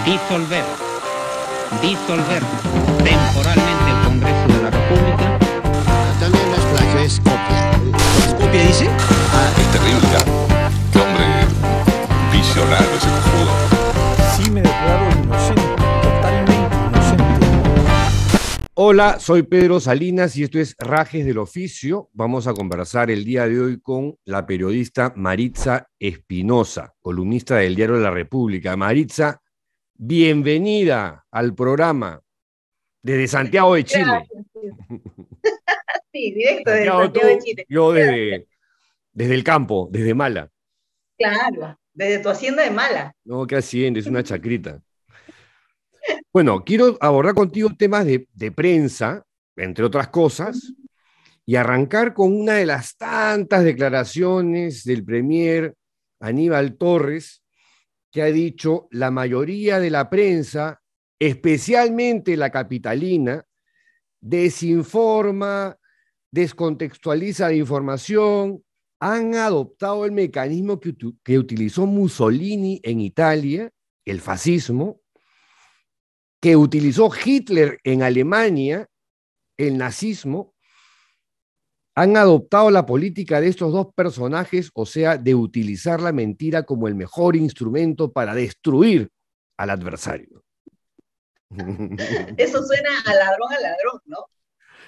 Disolver. Disolver temporalmente el Congreso de la República. También las plagio es copia. ¿Es copia, dice? Es terrible, ¿ya? Qué hombre visionario ese cojudo. Sí, me declaro inocente, totalmente inocente. Hola, soy Pedro Salinas y esto es Rajes del Oficio. Vamos a conversar el día de hoy con la periodista Maritza Espinosa, columnista del Diario de la República. Maritza, bienvenida al programa desde Santiago de Chile. Sí, directo desde Santiago, Santiago de Chile. yo desde el campo, desde Mala. Claro, desde tu hacienda de Mala. No, ¿qué hacienda? Es una chacrita. Bueno, quiero abordar contigo temas de prensa, entre otras cosas, y arrancar con una de las tantas declaraciones del premier Aníbal Torres, que ha dicho: la mayoría de la prensa, especialmente la capitalina, desinforma, descontextualiza la información, han adoptado el mecanismo que utilizó Mussolini en Italia, el fascismo, que utilizó Hitler en Alemania, el nazismo. Han adoptado la política de estos dos personajes, o sea, de utilizar la mentira como el mejor instrumento para destruir al adversario. Eso suena a ladrón, ¿no?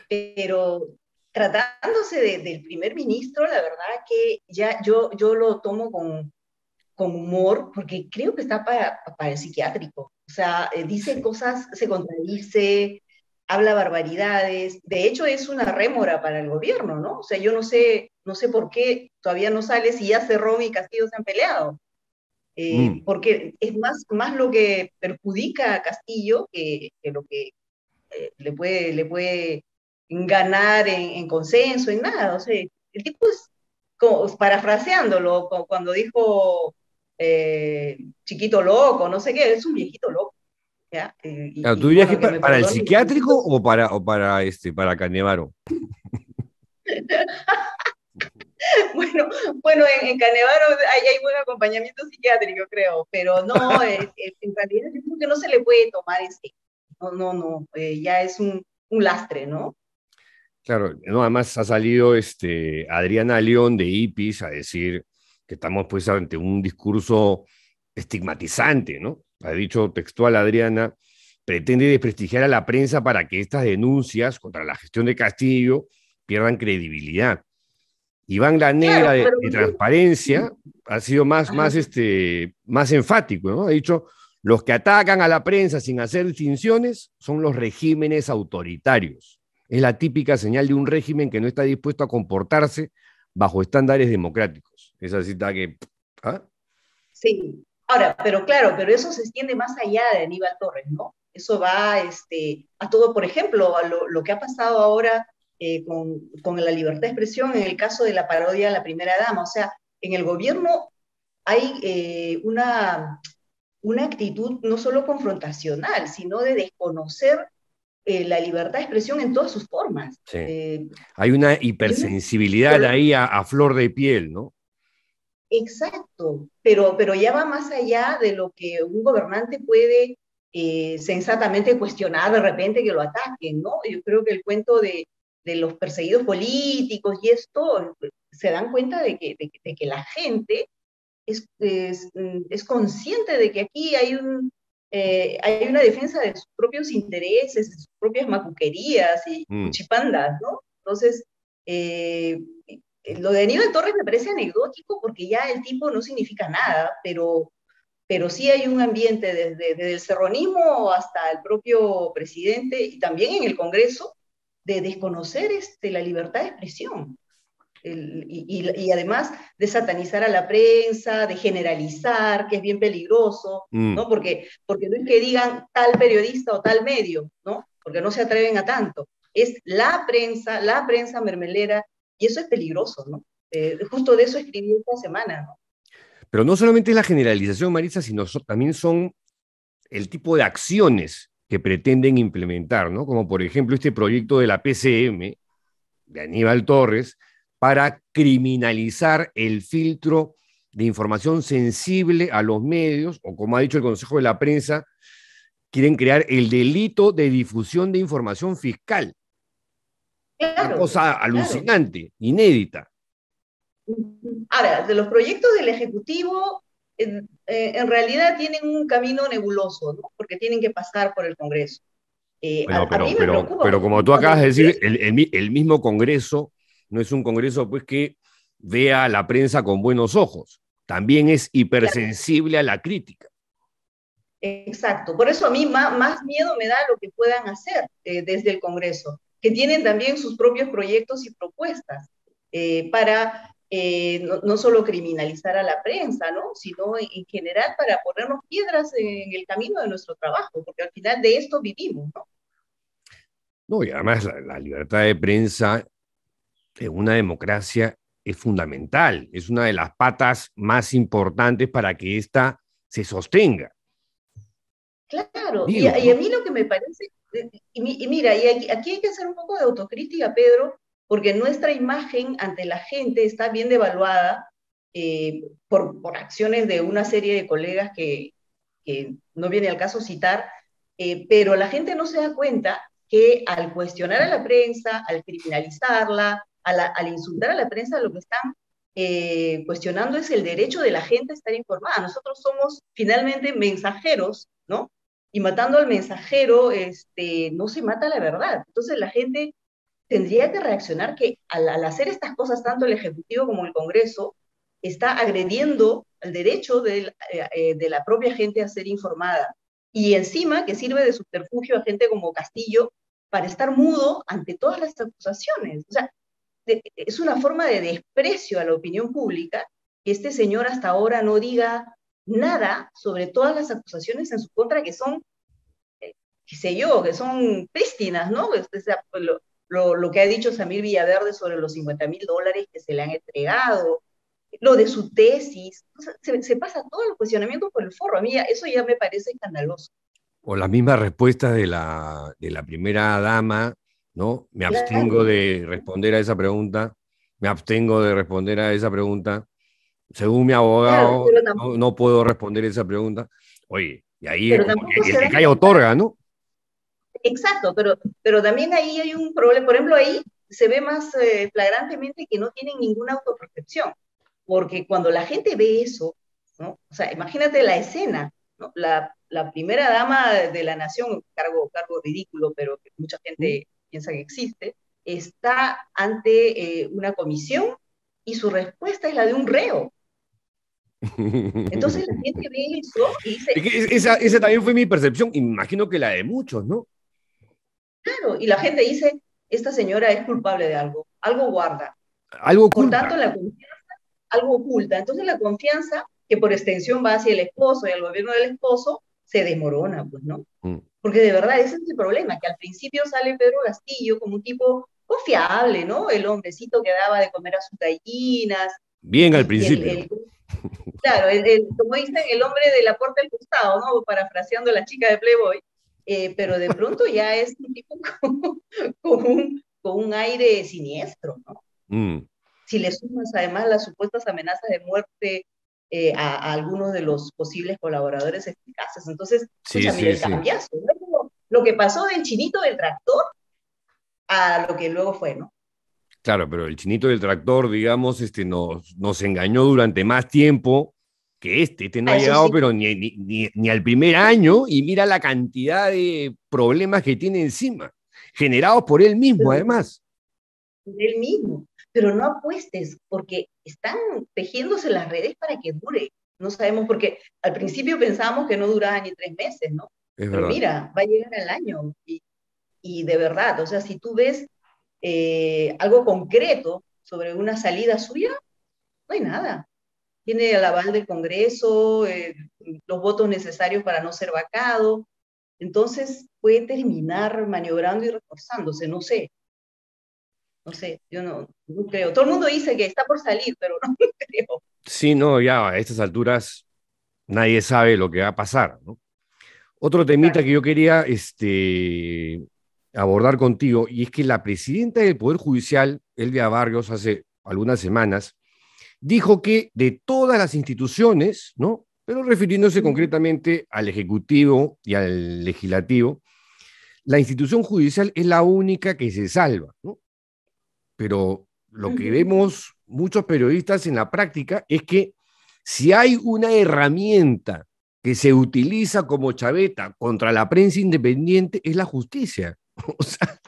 Pero tratándose del primer ministro, la verdad que ya yo lo tomo con humor, porque creo que está para el psiquiátrico. O sea, dice Sí. cosas, se contradice, habla barbaridades. De hecho, es una rémora para el gobierno, ¿no? O sea, yo no sé por qué todavía no sale si ya Cerrón y Castillo se han peleado. Porque es más lo que perjudica a Castillo que lo que le puede ganar en consenso, en nada. O sea, el tipo es, como, parafraseándolo, cuando dijo chiquito loco, no sé qué, es un viejito loco. ¿Ya? Claro, ¿tú Y dirías que bueno, es que me para el perdone. psiquiátrico o para Canevaro? Bueno, bueno, en Canevaro hay buen acompañamiento psiquiátrico, creo, pero no, en realidad yo creo que no se le puede tomar ese. No, ya es un lastre, ¿no? Claro, no, además ha salido Adriana León de IPIS a decir que estamos pues ante un discurso estigmatizante, ¿no? Ha dicho textual Adriana: pretende desprestigiar a la prensa para que estas denuncias contra la gestión de Castillo pierdan credibilidad. Iván La Negra Claro, pero de Transparencia ha sido ajá, más enfático, ¿no? Ha dicho: los que atacan a la prensa sin hacer distinciones son los regímenes autoritarios. Es la típica señal de un régimen que no está dispuesto a comportarse bajo estándares democráticos. Esa cita que... ¿ah? sí. Ahora, pero claro, pero eso se extiende más allá de Aníbal Torres, ¿no? Eso va a todo, por ejemplo, a lo que ha pasado ahora con la libertad de expresión en el caso de la parodia a la primera dama. O sea, en el gobierno hay una actitud no solo confrontacional, sino de desconocer la libertad de expresión en todas sus formas. Sí. Hay una Yo no, hipersensibilidad ahí a flor de piel, ¿no? exacto, pero ya va más allá de lo que un gobernante puede sensatamente cuestionar de repente que lo ataquen, ¿no? Yo creo que el cuento de los perseguidos políticos y esto se dan cuenta de que la gente es consciente de que aquí hay una defensa de sus propios intereses, de sus propias macuquerías y cuchipandas, ¿no? Entonces, lo de Aníbal Torres me parece anecdótico porque ya el tipo no significa nada, pero sí hay un ambiente desde el serronismo hasta el propio presidente y también en el Congreso de desconocer la libertad de expresión. Y además de satanizar a la prensa, de generalizar, que es bien peligroso, ¿no? Porque no es que digan tal periodista o tal medio, ¿no? Porque no se atreven a tanto. Es la prensa mermelera, y eso es peligroso, ¿no? Justo de eso escribí esta semana, ¿no? Pero no solamente es la generalización, Marisa, sino también son el tipo de acciones que pretenden implementar, ¿no? Como por ejemplo este proyecto de la PCM, de Aníbal Torres, para criminalizar el filtro de información sensible a los medios, o como ha dicho el Consejo de la Prensa, quieren crear el delito de difusión de información fiscal. Una Claro, cosa claro. alucinante, inédita. Ahora, de los proyectos del Ejecutivo, en realidad tienen un camino nebuloso, ¿no? Porque tienen que pasar por el Congreso. Bueno, A mí me preocupa pero como tú muchísimo acabas de del decir, Congreso. el mismo Congreso no es un Congreso pues que vea a la prensa con buenos ojos. También es hipersensible a la crítica. Exacto. Por eso a mí más miedo me da lo que puedan hacer desde el Congreso, que tienen también sus propios proyectos y propuestas para no solo criminalizar a la prensa, ¿no? Sino en general para ponernos piedras en el camino de nuestro trabajo, porque al final de esto vivimos, ¿no? No, y además la libertad de prensa en una democracia es fundamental, es una de las patas más importantes para que ésta se sostenga. Claro, Digo, y a ¿no? mí lo que me parece, y mira, y aquí hay que hacer un poco de autocrítica, Pedro, porque nuestra imagen ante la gente está bien devaluada por acciones de una serie de colegas que no viene al caso citar, pero la gente no se da cuenta que al cuestionar a la prensa, al criminalizarla, al insultar a la prensa, lo que están cuestionando es el derecho de la gente a estar informada. Nosotros somos finalmente mensajeros, ¿no? Y matando al mensajero, no se mata la verdad. Entonces la gente tendría que reaccionar que al hacer estas cosas, tanto el Ejecutivo como el Congreso, está agrediendo el derecho de la propia gente a ser informada. Y encima que sirve de subterfugio a gente como Castillo para estar mudo ante todas las acusaciones. O sea, es una forma de desprecio a la opinión pública que este señor hasta ahora no diga nada sobre todas las acusaciones en su contra que son, qué sé yo, que son prístinas, ¿no? Lo que ha dicho Samir Villaverde sobre los $50,000 que se le han entregado, lo de su tesis, o sea, se pasa todo el cuestionamiento por el forro. A mí eso ya me parece escandaloso. O las mismas respuestas de la primera dama, ¿no? Me abstengo Claro, de responder a esa pregunta, me abstengo de responder a esa pregunta. Según mi claro, abogado, no puedo responder esa pregunta. Oye, y ahí es pero como tampoco que se el que dan calla cuenta. otorga, ¿no? Exacto, pero también ahí hay un problema. Por ejemplo, ahí se ve más flagrantemente que no tienen ninguna autoprotección, porque cuando la gente ve eso, ¿no? O sea, imagínate la escena, ¿no? La primera dama de la nación, cargo ridículo, pero que mucha gente piensa que existe, está ante una comisión y su respuesta es la de un reo. Entonces la gente ve eso y dice, Es que esa también fue mi percepción, y me imagino que la de muchos, ¿no? claro, y la gente dice, esta señora es culpable de algo, algo guarda. Algo Por oculta. tanto, la confianza, algo oculta. Entonces, la confianza, que por extensión va hacia el esposo y al gobierno del esposo, se desmorona, pues, ¿no? Mm. Porque de verdad ese es el problema, que al principio sale Pedro Castillo como un tipo confiable, ¿no? El hombrecito que daba de comer a sus gallinas, Bien al y principio. claro, como dicen, el hombre de la puerta del costado, ¿no? Parafraseando a la chica de Playboy, pero de pronto ya es un tipo con un aire siniestro, ¿no? Mm. Si le sumas además las supuestas amenazas de muerte a algunos de los posibles colaboradores eficaces. Entonces, Sí, escúchame, sí, el sí. cambiazo, ¿no? Como lo que pasó del chinito del tractor a lo que luego fue, ¿no? Claro, pero el chinito del tractor, digamos, nos engañó durante más tiempo que este no A ha eso llegado, sí, pero ni al primer año, y mira la cantidad de problemas que tiene encima, generados por él mismo, pero además. él mismo. Pero no apuestes, porque están tejiéndose las redes para que dure. No sabemos, porque al principio pensábamos que no duraba ni 3 meses, ¿no? Es Pero verdad. mira, va a llegar al año. Y de verdad, o sea, si tú ves algo concreto sobre una salida suya, no hay nada. Tiene el aval del Congreso, los votos necesarios para no ser vacado, entonces puede terminar maniobrando y reforzándose, no sé, no sé, yo no creo. Todo el mundo dice que está por salir, pero no creo. Sí, no, ya a estas alturas nadie sabe lo que va a pasar, ¿no? Otro temita que Exacto. yo quería abordar contigo, y es que la presidenta del Poder Judicial, Elvia Barrios, hace algunas semanas, dijo que de todas las instituciones, ¿no? Pero refiriéndose concretamente al Ejecutivo y al Legislativo, la institución judicial es la única que se salva, ¿no? Pero lo que vemos muchos periodistas en la práctica es que si hay una herramienta que se utiliza como chaveta contra la prensa independiente, es la justicia. O sea,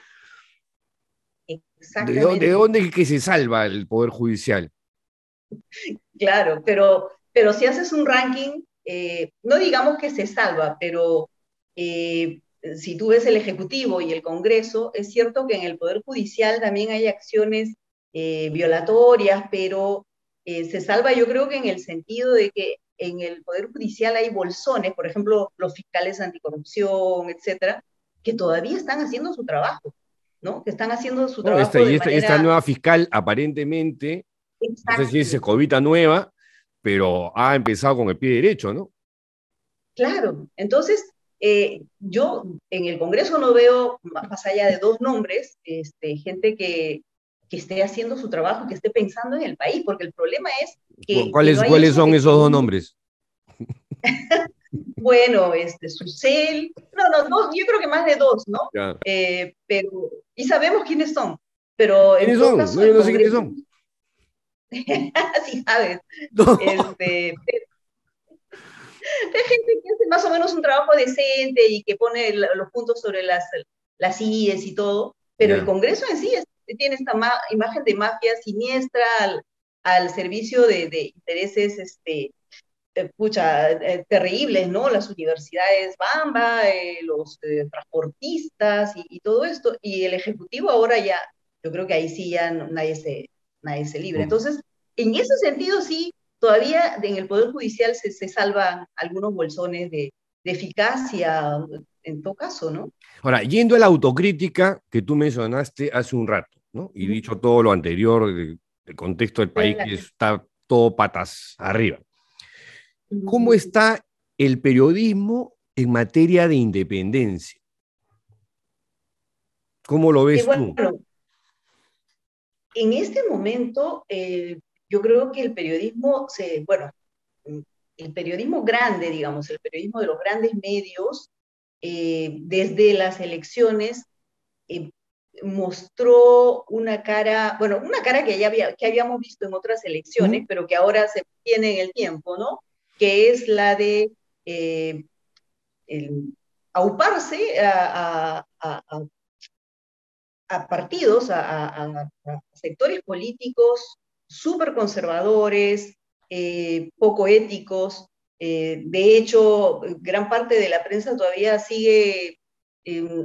Exactamente. ¿de dónde es que se salva el Poder Judicial? Claro, pero si haces un ranking, no digamos que se salva, pero si tú ves el Ejecutivo y el Congreso, es cierto que en el Poder Judicial también hay acciones violatorias, pero se salva yo creo que en el sentido de que en el Poder Judicial hay bolsones, por ejemplo, los fiscales anticorrupción, etcétera, que todavía están haciendo su trabajo, ¿no? Que están haciendo su No, trabajo de esta manera... nueva fiscal aparentemente, no sé si es Exacto. escobita nueva, pero ha empezado con el pie derecho, ¿no? Claro, entonces yo en el Congreso no veo más allá de dos nombres, gente que esté haciendo su trabajo, que esté pensando en el país, porque el problema es que no hay ¿Cuáles eso son de esos que, dos nombres? bueno, Susel, no, yo creo que más de dos, ¿no? Ya. Pero, y sabemos quiénes son, pero en ¿Quiénes todo son? No, caso yo el no sé quiénes Congreso, son. sí sabes, No. hay gente que hace más o menos un trabajo decente y que pone los puntos sobre las IES y todo, pero el Ya. Congreso en sí tiene esta imagen de mafia siniestra al servicio de intereses terribles, ¿no? Las universidades Bamba, los transportistas y todo esto, y el Ejecutivo ahora ya, yo creo que ahí sí ya nadie se libra. Entonces, en ese sentido sí, todavía en el Poder Judicial se salvan algunos bolsones de eficacia, en todo caso, ¿no? Ahora, yendo a la autocrítica que tú mencionaste hace un rato, ¿no? Y dicho todo lo anterior, el contexto del país que está todo patas arriba. ¿Cómo está el periodismo en materia de independencia? ¿Cómo lo ves Bueno, tú? en este momento yo creo que el periodismo el periodismo grande, digamos, el periodismo de los grandes medios, desde las elecciones, eh, mostró una cara que habíamos visto en otras elecciones, pero que ahora se tiene en el tiempo, ¿no? Que es la de el, auparse a partidos, a sectores políticos súper conservadores, poco éticos. De hecho, gran parte de la prensa todavía sigue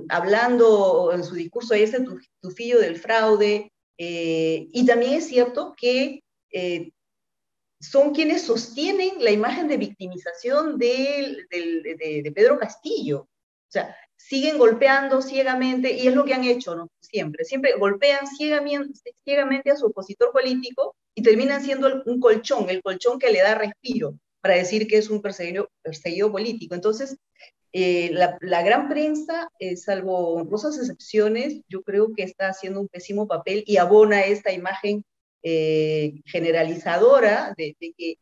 hablando en su discurso, ahí ese tufillo del fraude. Y también es cierto que son quienes sostienen la imagen de victimización de Pedro Castillo. O sea, siguen golpeando ciegamente, y es lo que han hecho, ¿no? Siempre golpean ciegamente a su opositor político y terminan siendo un colchón, el colchón que le da respiro para decir que es un perseguido político. Entonces, la gran prensa, salvo honrosas excepciones, yo creo que está haciendo un pésimo papel y abona esta imagen generalizadora de que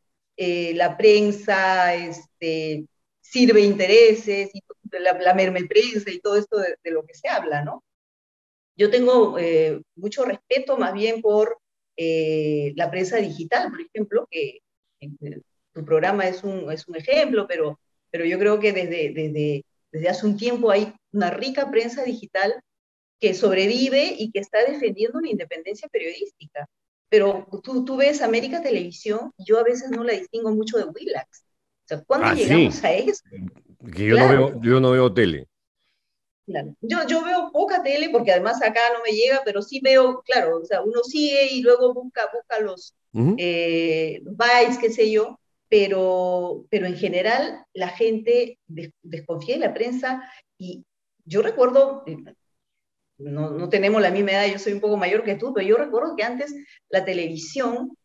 la prensa sirve intereses, y la mermelprensa y todo esto de lo que se habla, ¿no? Yo tengo mucho respeto más bien por la prensa digital, por ejemplo, que tu programa es un ejemplo, pero yo creo que desde hace un tiempo hay una rica prensa digital que sobrevive y que está defendiendo una independencia periodística. Pero tú ves América Televisión, yo a veces no la distingo mucho de Willax. O sea, ¿cuándo Ah, sí, llegamos a eso? que Claro, yo no veo tele. claro. Yo veo poca tele porque además acá no me llega, pero sí veo, claro, o sea, uno sigue y luego busca los bytes, qué sé yo, pero en general la gente desconfía de la prensa y yo recuerdo, no tenemos la misma edad, yo soy un poco mayor que tú, pero yo recuerdo que antes la televisión,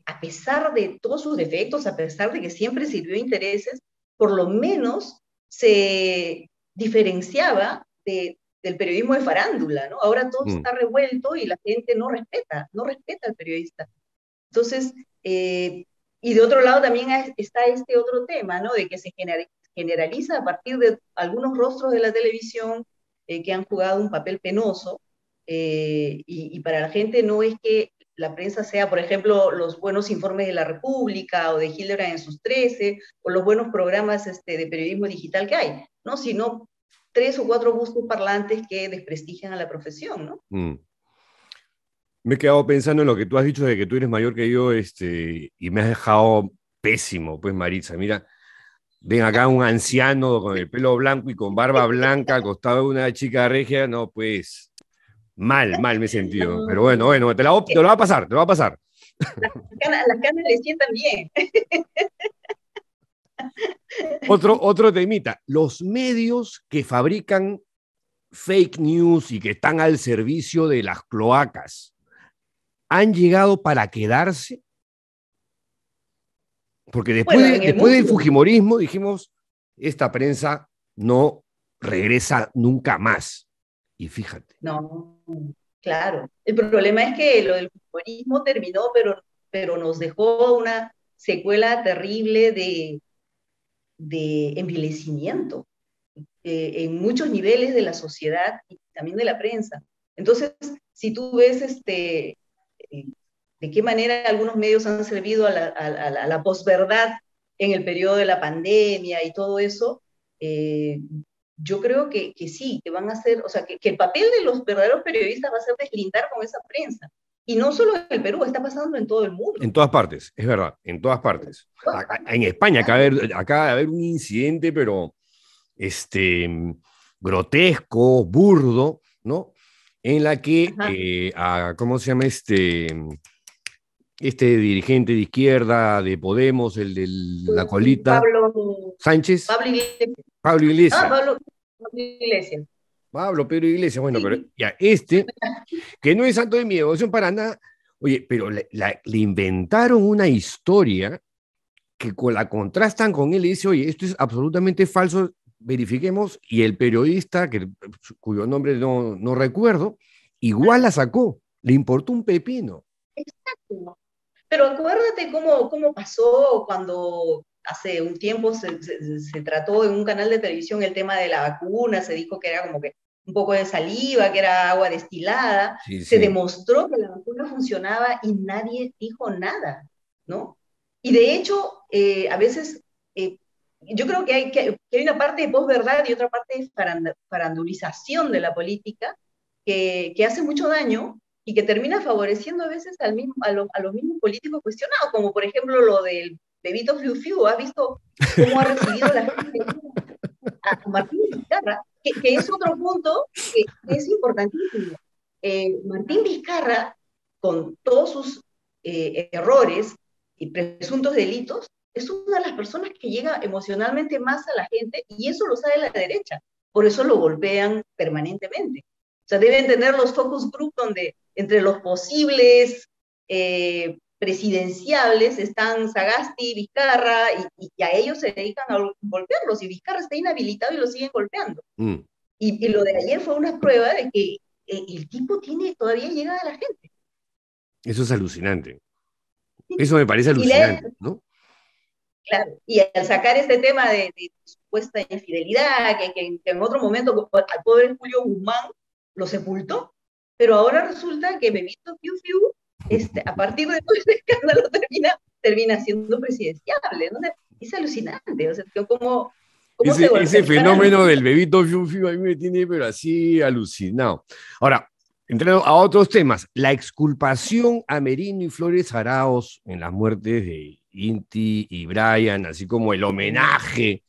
a pesar de todos sus defectos, a pesar de que siempre sirvió intereses, por lo menos se diferenciaba del periodismo de farándula, ¿no? Ahora todo está revuelto y la gente no respeta al periodista. Entonces, Y de otro lado también está este otro tema, ¿no? De que se generaliza a partir de algunos rostros de la televisión que han jugado un papel penoso, y para la gente no es que la prensa sea, por ejemplo, los buenos informes de la República o de Hildebrand en sus 13, o los buenos programas de periodismo digital que hay, ¿no? Sino 3 o 4 bustos parlantes que desprestigian a la profesión, ¿no? Me he quedado pensando en lo que tú has dicho de que tú eres mayor que yo, y me has dejado pésimo, pues Maritza. Mira, ven acá un anciano con el pelo blanco y con barba blanca al costado de una chica regia, no, pues mal me he sentido. Pero bueno, te lo va a pasar, te lo va a pasar. Las canas le sientan bien. Otro temita, los medios que fabrican fake news y que están al servicio de las cloacas, ¿han llegado para quedarse? Porque después del fujimorismo dijimos, esta prensa no regresa nunca más. Y fíjate. No, claro. El problema es que lo del fujimorismo terminó, pero nos dejó una secuela terrible de envilecimiento en muchos niveles de la sociedad y también de la prensa. Entonces, si tú ves de qué manera algunos medios han servido a la posverdad en el periodo de la pandemia y todo eso, yo creo que sí, que van a ser, o sea, que el papel de los verdaderos periodistas va a ser deslindar con esa prensa. Y no solo en el Perú, está pasando en todo el mundo. En todas partes, es verdad, en todas partes. En España acaba de haber un incidente, pero grotesco, burdo, ¿no? En la que, ¿cómo se llama este dirigente de izquierda de Podemos, el de la colita? Pablo Sánchez. Pablo Iglesias. Pablo Iglesias. Pedro Iglesias, bueno, sí. Pero ya, que no es santo de mi devoción para nada, oye, pero le inventaron una historia que la contrastan con él y dice, oye, esto es absolutamente falso, verifiquemos, y el periodista, cuyo nombre no recuerdo, igual la sacó, le importó un pepino. Exacto. Pero acuérdate cómo pasó cuando hace un tiempo se trató en un canal de televisión el tema de la vacuna, se dijo que era como que un poco de saliva, que era agua destilada, se demostró que la vacuna funcionaba y nadie dijo nada, ¿no? Y de hecho, a veces, yo creo que hay una parte de posverdad y otra parte de farandulización de la política que hace mucho daño y que termina favoreciendo a veces a los mismos políticos cuestionados, como por ejemplo lo del bebito Fiu Fiu. ¿Has visto cómo ha recibido la gente a Martín Vizcarra? Que es otro punto que es importantísimo. Martín Vizcarra, con todos sus errores y presuntos delitos, es una de las personas que llega emocionalmente más a la gente, y eso lo sabe la derecha. Por eso lo golpean permanentemente. O sea, deben tener los focus group donde entre los posibles presidenciables están Sagasti, Vizcarra, y a ellos se dedican a golpearlos, y Vizcarra está inhabilitado y lo siguen golpeando. Y lo de ayer fue una prueba de que el tipo todavía llega a la gente. Eso es alucinante. Eso me parece alucinante, ¿no? Claro, y al sacar este tema de supuesta infidelidad, que en otro momento al pobre Julio Guzmán lo sepultó, pero ahora resulta que Bebito Fiu Fiu, a partir de todo este escándalo, termina siendo presidenciable, ¿no? Es alucinante, o sea, ¿cómo ese fenómeno del Bebito Fiu Fiu a mí me tiene pero así alucinado. Ahora, entrando a otros temas, la exculpación a Merino y Flores Arauz en las muertes de Inti y Brian, así como el homenaje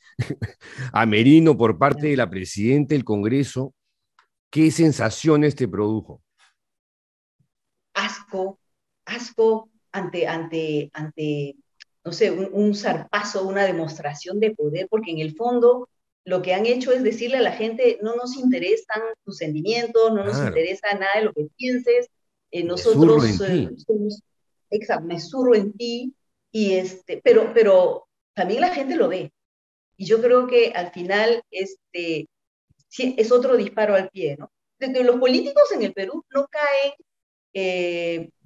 a Merino por parte de la presidenta del Congreso, ¿qué sensaciones te produjo? Asco ante no sé, un zarpazo, una demostración de poder, porque en el fondo lo que han hecho es decirle a la gente, no nos interesan tus sentimientos, no nos interesa nada de lo que pienses, nosotros me zurro en ti, pero también la gente lo ve, y yo creo que al final es otro disparo al pie, ¿no? Los políticos en el Perú no caen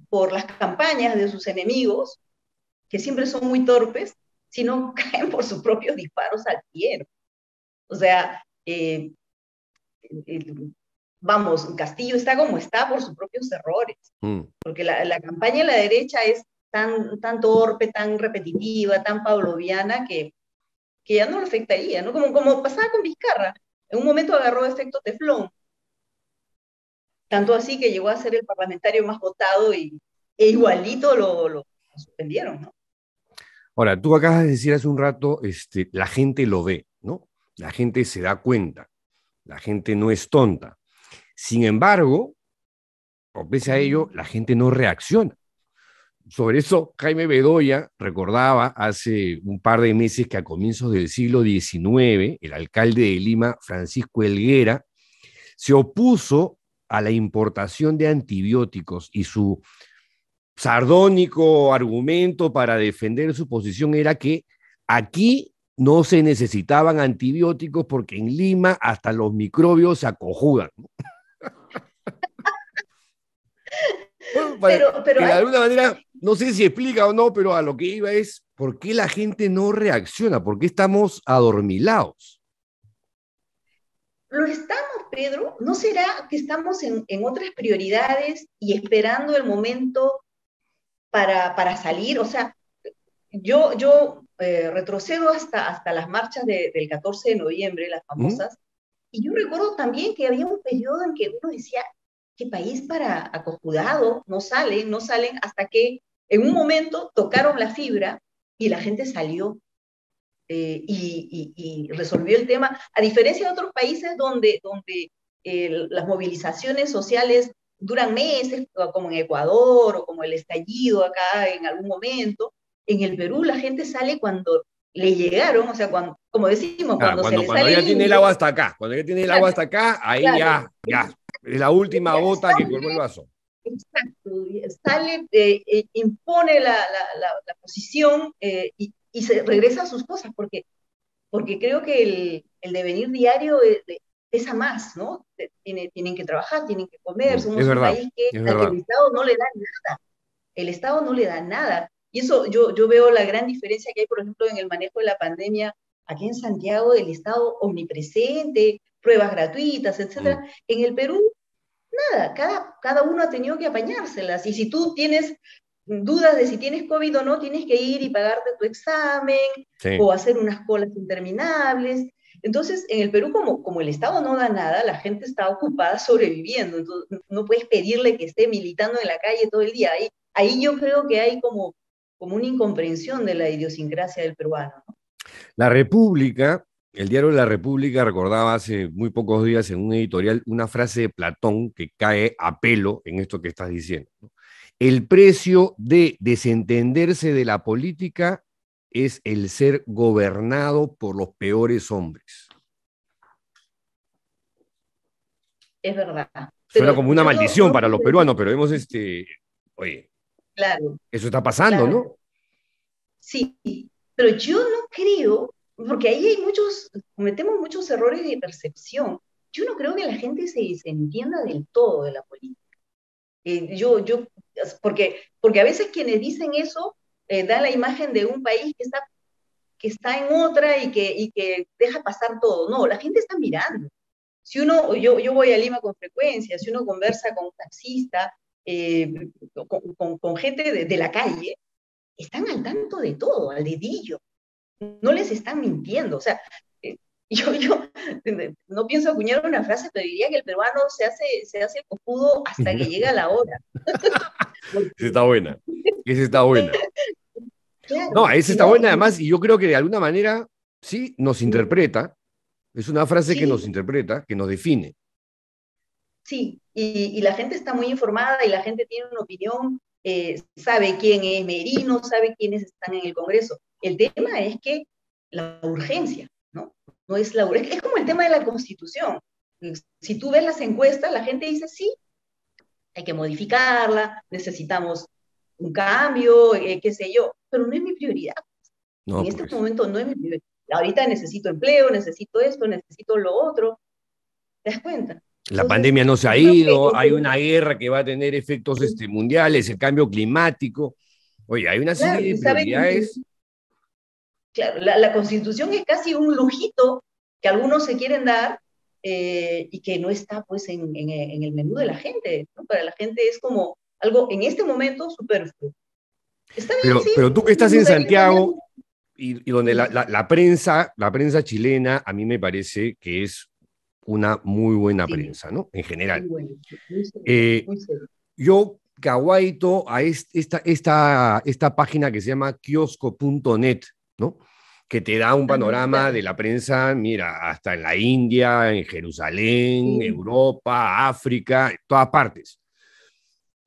por las campañas de sus enemigos, que siempre son muy torpes, sino caen por sus propios disparos al pie. O sea, vamos, Castillo está como está por sus propios errores, porque la campaña de la derecha es tan torpe, tan repetitiva, tan pavloviana, que ya no lo afectaría, ¿no? Como pasaba con Vizcarra, en un momento agarró efecto teflón, tanto así que llegó a ser el parlamentario más votado e igualito lo suspendieron, ¿no? Ahora, tú acabas de decir hace un rato, la gente lo ve, ¿no? La gente se da cuenta, la gente no es tonta. Sin embargo, pese a ello, la gente no reacciona. Sobre eso, Jaime Bedoya recordaba hace un par de meses que a comienzos del siglo XIX, el alcalde de Lima, Francisco Helguera, se opuso a la importación de antibióticos y su sardónico argumento para defender su posición era que aquí no se necesitaban antibióticos porque en Lima hasta los microbios se acojudan. Bueno, pero que de alguna manera, no sé si explica o no, pero a lo que iba es, ¿por qué la gente no reacciona? ¿Por qué estamos adormilados? Lo estamos, Pedro. ¿No será que estamos en otras prioridades y esperando el momento para salir? O sea, yo retrocedo hasta las marchas del 14 de noviembre, las famosas, y yo recuerdo también que había un periodo en que uno decía, ¿qué país para acojudado? No salen, hasta que en un momento tocaron la fibra y la gente salió y resolvió el tema, a diferencia de otros países donde las movilizaciones sociales duran meses, como en Ecuador o como el estallido acá en algún momento. En el Perú la gente sale cuando le llegaron, o sea, como decimos, cuando se le cuando sale ya tiene el agua hasta acá, cuando ya tiene el agua hasta acá, ahí claro, ya, es la última gota que colmó el vaso. Exacto, sale, impone la posición y se regresa a sus cosas, porque creo que el devenir diario pesa más, ¿no? Tienen que trabajar, tienen que comer, somos un país al que el Estado no le da nada. El Estado no le da nada. Y eso yo veo la gran diferencia que hay, por ejemplo, en el manejo de la pandemia aquí en Santiago, del Estado omnipresente, pruebas gratuitas, etcétera. En el Perú, nada, cada uno ha tenido que apañárselas. Y si tú tienes dudas de si tienes COVID o no, tienes que ir y pagarte tu examen, o hacer unas colas interminables. Entonces, en el Perú, como el Estado no da nada, la gente está ocupada sobreviviendo. Entonces, no puedes pedirle que esté militando en la calle todo el día. Ahí yo creo que hay como una incomprensión de la idiosincrasia del peruano, ¿no? La República, el diario La República recordaba hace muy pocos días en un editorial una frase de Platón que cae a pelo en esto que estás diciendo, ¿no? El precio de desentenderse de la política es el ser gobernado por los peores hombres. Es verdad. Suena como una maldición para los peruanos, pero vemos oye, claro, eso está pasando, claro. ¿no? Sí, pero yo no creo, porque ahí cometemos muchos errores de percepción. Yo no creo que la gente se entienda del todo de la política. Porque a veces quienes dicen eso dan la imagen de un país que está en otra y que deja pasar todo. No, la gente está mirando. Yo voy a Lima con frecuencia, si uno conversa con un taxista, con gente de la calle, están al tanto de todo, al dedillo. No les están mintiendo. O sea, yo no pienso acuñar una frase, pero diría que el peruano se hace el cojudo hasta que llega la hora. Esa está buena. Esa está buena. Claro, no, esa está buena además, y yo creo que de alguna manera sí nos interpreta. Es una frase que nos interpreta, que nos define. Sí, y la gente está muy informada y la gente tiene una opinión, sabe quién es Merino, sabe quiénes están en el Congreso. El tema es que la urgencia, ¿no? No es la urgencia, es como el tema de la Constitución. Si tú ves las encuestas, la gente dice, sí, hay que modificarla, necesitamos un cambio, qué sé yo, pero no es mi prioridad. No, en este momento no es mi prioridad. Ahorita necesito empleo, necesito esto, necesito lo otro. ¿Te das cuenta? La pandemia no se ha ido, hay una guerra que va a tener efectos mundiales, el cambio climático. Oye, hay una Claro, serie y de saben prioridades. claro, la Constitución es casi un lujito que algunos se quieren dar y que no está pues en el menú de la gente, ¿no? Para la gente es como algo en este momento superfluo. Está bien, sí, Pero tú que estás nos en gustaría cambiar. Santiago y donde Sí, la prensa chilena, a mí me parece que es una muy buena sí, prensa, ¿no? En muy general. bueno, muy serio, Eh, muy serio. yo, Caguaito, a esta página que se llama kiosco.net, ¿no? Que te da un Ah, panorama claro, de la prensa, mira, hasta en la India, en Jerusalén, sí, Europa, África, en todas partes.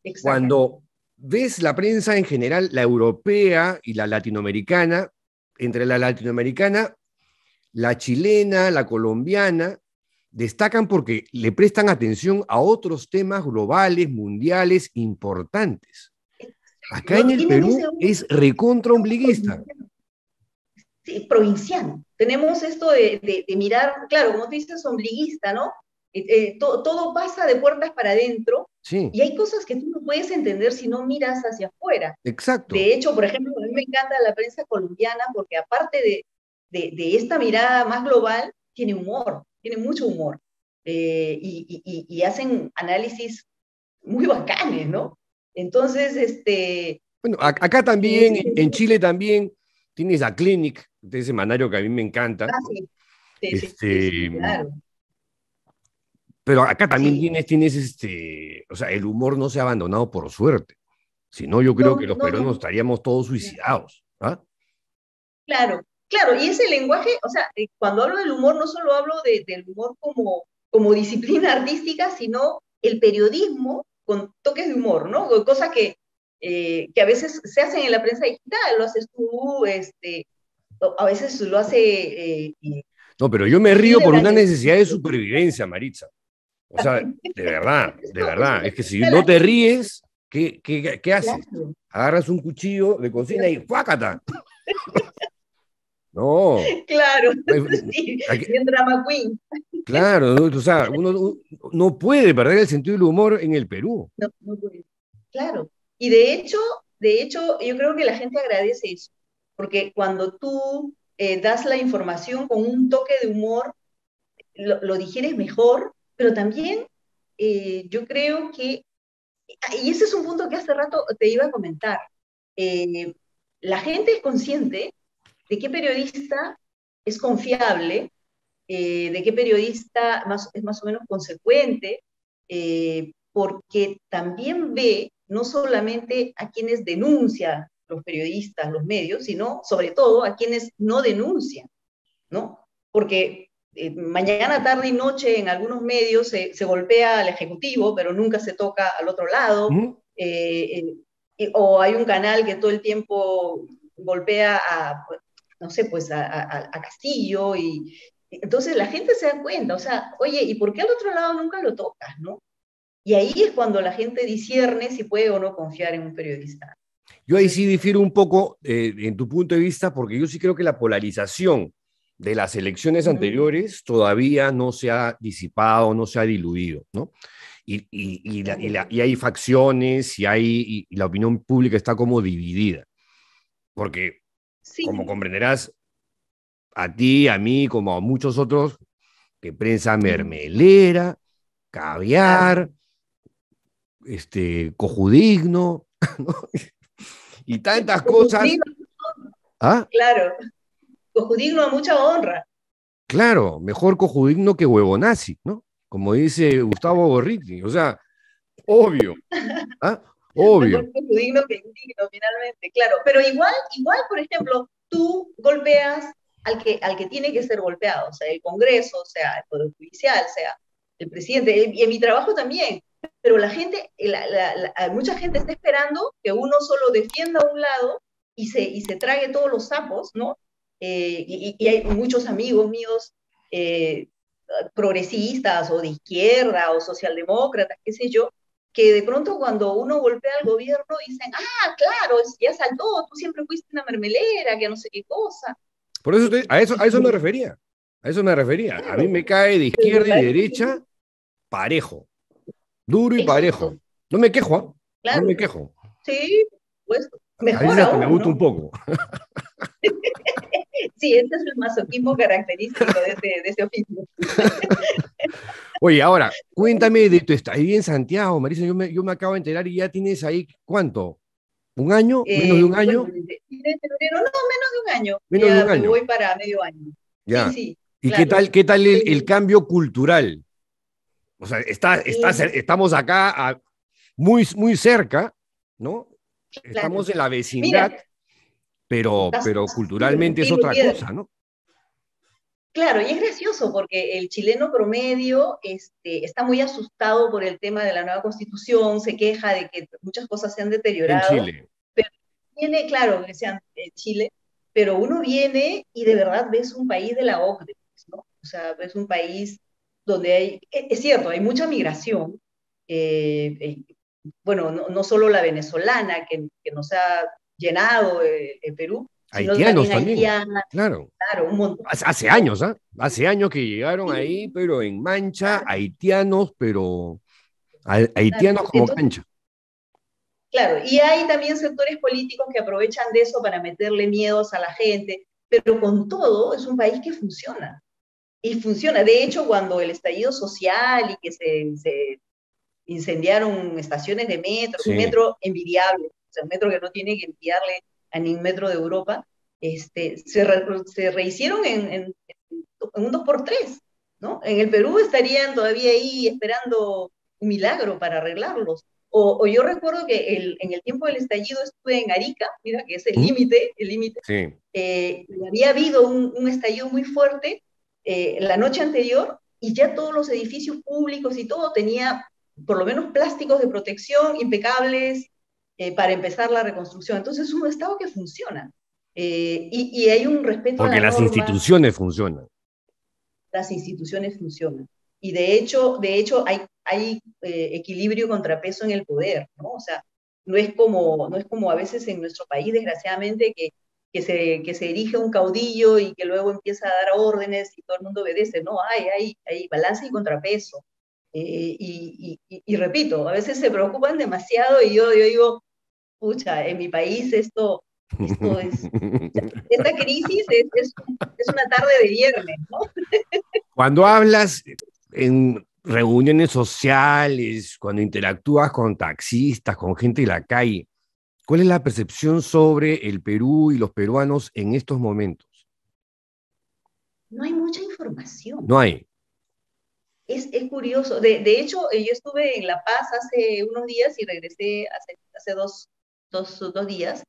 exacto. Cuando ves la prensa en general, la europea y la latinoamericana, entre la latinoamericana, la chilena, la colombiana, destacan porque le prestan atención a otros temas globales, mundiales, importantes. Acá en No el tienen ese Perú es recontra ombliguista. sí, provinciano. Tenemos esto de mirar, claro, como tú dices, ombliguista, ¿no? Todo pasa de puertas para adentro Sí, y hay cosas que tú no puedes entender si no miras hacia afuera. exacto. De hecho, por ejemplo, a mí me encanta la prensa colombiana porque aparte de esta mirada más global, tiene humor, tiene mucho humor. Y hacen análisis muy bacanes, ¿no? Entonces, Bueno, acá en también, ese en sentido, Chile también, tienes a Clinic, de ese semanario que a mí me encanta, ¿no? sí, sí, sí, sí, sí, Este, claro. pero acá también Sí, o sea, el humor no se ha abandonado por suerte. Si no, yo creo no, que los no, peruanos no, estaríamos todos suicidados. ¿Ah? claro, claro, y ese lenguaje, o sea, cuando hablo del humor, no solo hablo del humor como disciplina artística, sino el periodismo con toques de humor, ¿no? Cosas que a veces se hacen en la prensa digital, lo haces tú, a veces lo hace No, pero yo me río por Hildebrand una en necesidad de supervivencia, Maritza. O sea, de verdad. Es que si está no la te gente, ríes, ¿qué haces? claro, Agarras un cuchillo de cocina y ¡fuácata! No. claro, sí, bien drama queen. Claro, ¿no? O sea, uno no puede perder el sentido del humor en el Perú. No, no puede. Claro. Y de hecho, yo creo que la gente agradece eso, porque cuando tú das la información con un toque de humor, lo digieres mejor, pero también yo creo que, y ese es un punto que hace rato te iba a comentar, eh, la gente es consciente de qué periodista es confiable, de qué periodista es más o menos consecuente, porque también ve no solamente a quienes denuncian los periodistas, los medios, sino sobre todo a quienes no denuncian, ¿no? Porque mañana, tarde y noche en algunos medios se golpea al ejecutivo, pero nunca se toca al otro lado, ¿Mm? o hay un canal que todo el tiempo golpea no sé, pues a Castillo, y entonces la gente se da cuenta, o sea, oye, ¿y por qué al otro lado nunca lo tocas, no? Y ahí es cuando la gente discierne si puede o no confiar en un periodista. Yo ahí sí Entonces, difiero un poco en tu punto de vista, porque yo sí creo que la polarización de las elecciones anteriores todavía no se ha disipado, no se ha diluido, ¿no? Y hay facciones y la opinión pública está como dividida, porque como sí, comprenderás, a ti, a mí, como a muchos otros, que prensa sí, mermelera, claro. caviar, cojudigno, ¿no? Y tantas cosas. Cojudigno, ¿Ah? claro, cojudigno a mucha honra. Claro, mejor cojudigno que huevonazi, ¿no? Como dice Gustavo Gorriti, o sea, obvio, ¿ah? Obvio. Mejor digno que indigno, finalmente, claro. Pero igual, por ejemplo, tú golpeas al que tiene que ser golpeado, sea el Congreso, sea el Poder Judicial, sea el presidente, y en mi trabajo también. Pero la gente, mucha gente está esperando que uno solo defienda a un lado y se trague todos los sapos, ¿no? Y hay muchos amigos míos eh, progresistas o de izquierda o socialdemócratas, qué sé yo, que de pronto cuando uno golpea al gobierno dicen, ah, claro, ya saltó, tú siempre fuiste una mermelera, que no sé qué cosa. Por eso a eso me Y, refería. A eso me refería. A mí claro, me cae de pero me izquierda y parece derecha parejo, duro y parejo. exacto, No me quejo, ¿ah? No claro, me quejo. sí, por supuesto. A Mejor veces hasta me aún, gusta ¿no? un poco. Sí, este es el masoquismo característico de ese oficio. Oye, ahora, cuéntame de tu estadía en Santiago, Marisa. Yo me acabo de enterar y ya tienes ahí, ¿cuánto? ¿Un año? ¿Menos de un Bueno, año? desde febrero, no, menos de un año, Menos de un ya año. voy para medio año. Sí, Ya. sí, ¿Y qué claro. tal, qué tal el Eh, cambio cultural? O sea, eh, estamos acá muy, muy cerca, ¿no? claro. Estamos en la Mira, vecindad, pero sí, culturalmente es tiro otra piedra. cosa, ¿no? Claro, y es gracioso porque el chileno promedio está muy asustado por el tema de la nueva constitución, se queja de que muchas cosas se han En deteriorado, Chile. pero viene, claro, que sean en Chile, pero uno viene y de verdad ves un país de la OCDE, ¿no? O sea, ves un país donde hay, es cierto, hay mucha migración, eh, eh, bueno, no solo la venezolana que nos ha llenado el Perú, sino Haitianos también también, haitiana, claro. claro, un montón. Hace años, ¿ah? Hace años que llegaron Sí, ahí, pero en mancha, claro, haitianos, pero claro. haitianos como Entonces, cancha. claro, y hay también sectores políticos que aprovechan de eso para meterle miedos a la gente, pero con todo es un país que funciona. Y funciona. De hecho, cuando el estallido social y que se incendiaron estaciones de metro, un Sí. metro envidiable, o sea, un metro que no tiene que envidiarle a ningún metro de Europa, se rehicieron en un 2x3, ¿no? En el Perú estarían todavía ahí esperando un milagro para arreglarlos. O yo recuerdo que en el tiempo del estallido estuve en Arica, mira que es ¿Mm? el límite, Sí. había habido un estallido muy fuerte la noche anterior y ya todos los edificios públicos y todo tenía por lo menos plásticos de protección impecables para empezar la reconstrucción. Entonces es un Estado que funciona y hay un respeto a Porque la las norma, instituciones funcionan. las instituciones funcionan. Y de hecho hay equilibrio contrapeso en el poder, ¿no? O sea, no es como a veces en nuestro país, desgraciadamente, que se erige un caudillo y que luego empieza a dar órdenes y todo el mundo obedece, ¿no? Hay balance y contrapeso. Y repito, a veces se preocupan demasiado y yo digo, pucha, en mi país esto es, esta crisis es una tarde de viernes, ¿no? Cuando hablas en reuniones sociales, cuando interactúas con taxistas, con gente de la calle, ¿cuál es la percepción sobre el Perú y los peruanos en estos momentos? No hay mucha información. No hay. Es curioso. De hecho, yo estuve en La Paz hace unos días y regresé hace dos días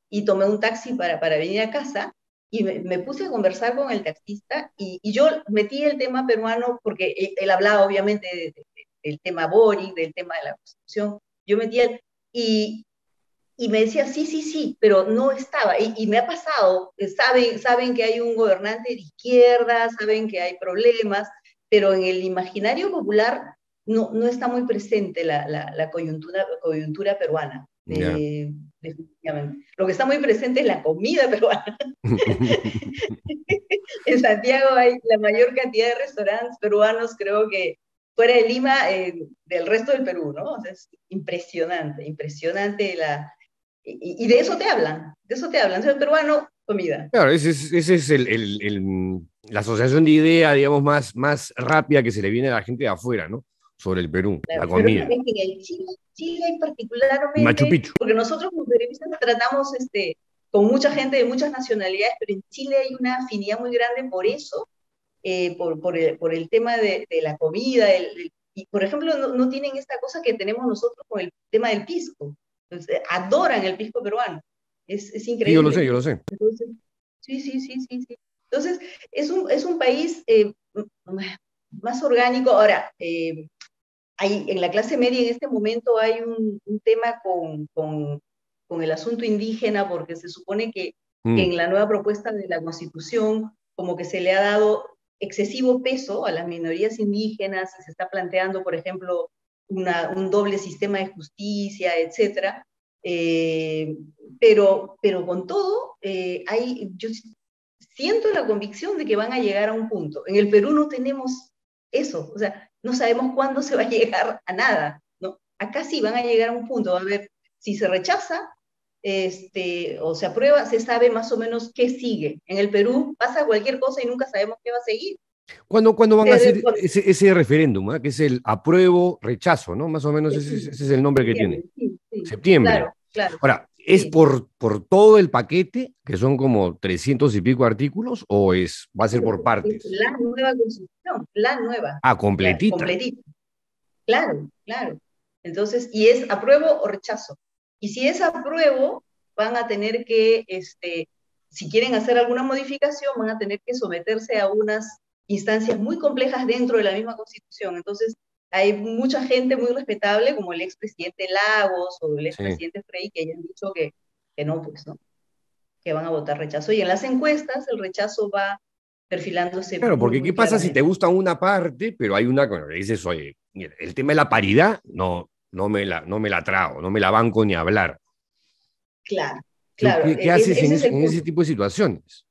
y tomé un taxi para venir a casa y me puse a conversar con el taxista y yo metí el tema peruano porque él hablaba obviamente del tema Boric, del tema de la Constitución. Yo metí el, y me decía, sí, sí, sí, pero no estaba. Y me ha pasado, saben que hay un gobernante de izquierda, saben que hay problemas, pero en el imaginario popular no está muy presente la coyuntura peruana, Ya. definitivamente. Lo que está muy presente es la comida peruana. En Santiago hay la mayor cantidad de restaurantes peruanos, creo que fuera de Lima, del resto del Perú, ¿no? O sea, es impresionante, impresionante y de eso te hablan. Soy peruano, comida. Claro, ese es la asociación de idea, digamos, más rápida que se le viene a la gente de afuera, ¿no? Sobre el Perú, la Claro. Pero es comida. que en el Chile hay Y Machu particularmente, Picchu. porque nosotros como periodistas tratamos con mucha gente de muchas nacionalidades, pero en Chile hay una afinidad muy grande por eso, por el tema de la comida. Y por ejemplo, no tienen esta cosa que tenemos nosotros con el tema del pisco. Entonces, adoran el pisco peruano. Es Sí, yo lo sé, increíble. yo lo sé. Entonces, sí, sí, sí, sí, sí. Entonces, es un país más orgánico. Ahora, en la clase media en este momento hay un tema con el asunto indígena, porque se supone que Mm, en la nueva propuesta de la Constitución como que se le ha dado excesivo peso a las minorías indígenas, se está planteando, por ejemplo, un doble sistema de justicia, etcétera. Eh, pero con todo, yo siento la convicción de que van a llegar a un punto. En el Perú no tenemos eso, o sea, no sabemos cuándo se va a llegar a nada, ¿no? Acá sí van a llegar a un punto, a ver, si se rechaza, o se aprueba, se sabe más o menos qué sigue. En el Perú pasa cualquier cosa y nunca sabemos qué va a seguir. ¿Cuándo van a Desde hacer ese referéndum, que es el apruebo-rechazo, ¿no? Más o menos ese es el nombre que tiene. sí, sí, Septiembre. claro, claro. Ahora, ¿es Sí. por todo el paquete, que son como 300 y pico artículos, o va a ser por Es partes? la nueva constitución, la nueva. Ah, completita. Completita. Claro, claro. Entonces, y es apruebo o rechazo. Y si es apruebo, van a tener que, si quieren hacer alguna modificación, van a tener que someterse a unas instancias muy complejas dentro de la misma Constitución. Entonces, hay mucha gente muy respetable, como el expresidente Lagos o el expresidente Frei, que hayan dicho que no, pues, ¿no? Que van a votar rechazo. Y en las encuestas, el rechazo va perfilándose Claro, muy, porque muy ¿qué pasa si te claramente. gusta una parte, pero hay una que dices, oye, mira, el tema de la paridad, no me la trago, no me la banco ni hablar? Claro, claro. ¿Qué haces Ese es el en ese punto. tipo de situaciones?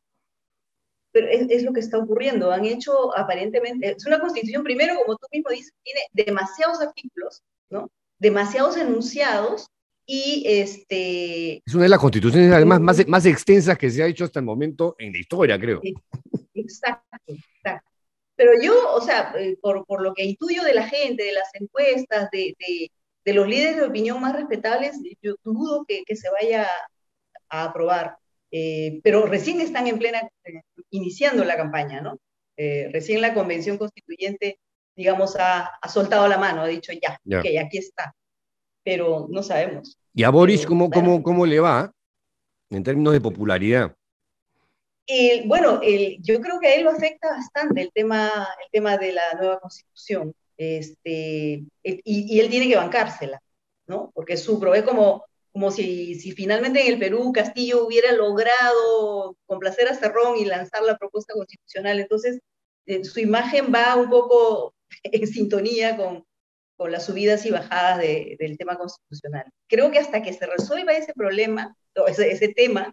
Pero es lo que está ocurriendo. Han hecho aparentemente, es una constitución, primero, como tú mismo dices, tiene demasiados artículos, ¿no? Demasiados enunciados y Es una de las constituciones además más extensas que se ha hecho hasta el momento en la historia, creo. exacto, exacto. Pero yo, o sea, por lo que intuyo de la gente, de las encuestas, de los líderes de opinión más respetables, yo dudo que se vaya a aprobar. Pero recién están en plena, iniciando la campaña, ¿no? Recién la convención constituyente, digamos, ha soltado la mano, ha dicho ya, Ya. ok, aquí está, pero no sabemos. ¿Y a Boris Pero, bueno, cómo le va en términos de popularidad? bueno, yo creo que a él lo afecta bastante el tema de la nueva constitución, y él tiene que bancársela, ¿no? Porque es como si finalmente en el Perú Castillo hubiera logrado complacer a Cerrón y lanzar la propuesta constitucional. Entonces, su imagen va un poco en sintonía con las subidas y bajadas del tema constitucional. Creo que hasta que se resuelva ese problema, o ese tema,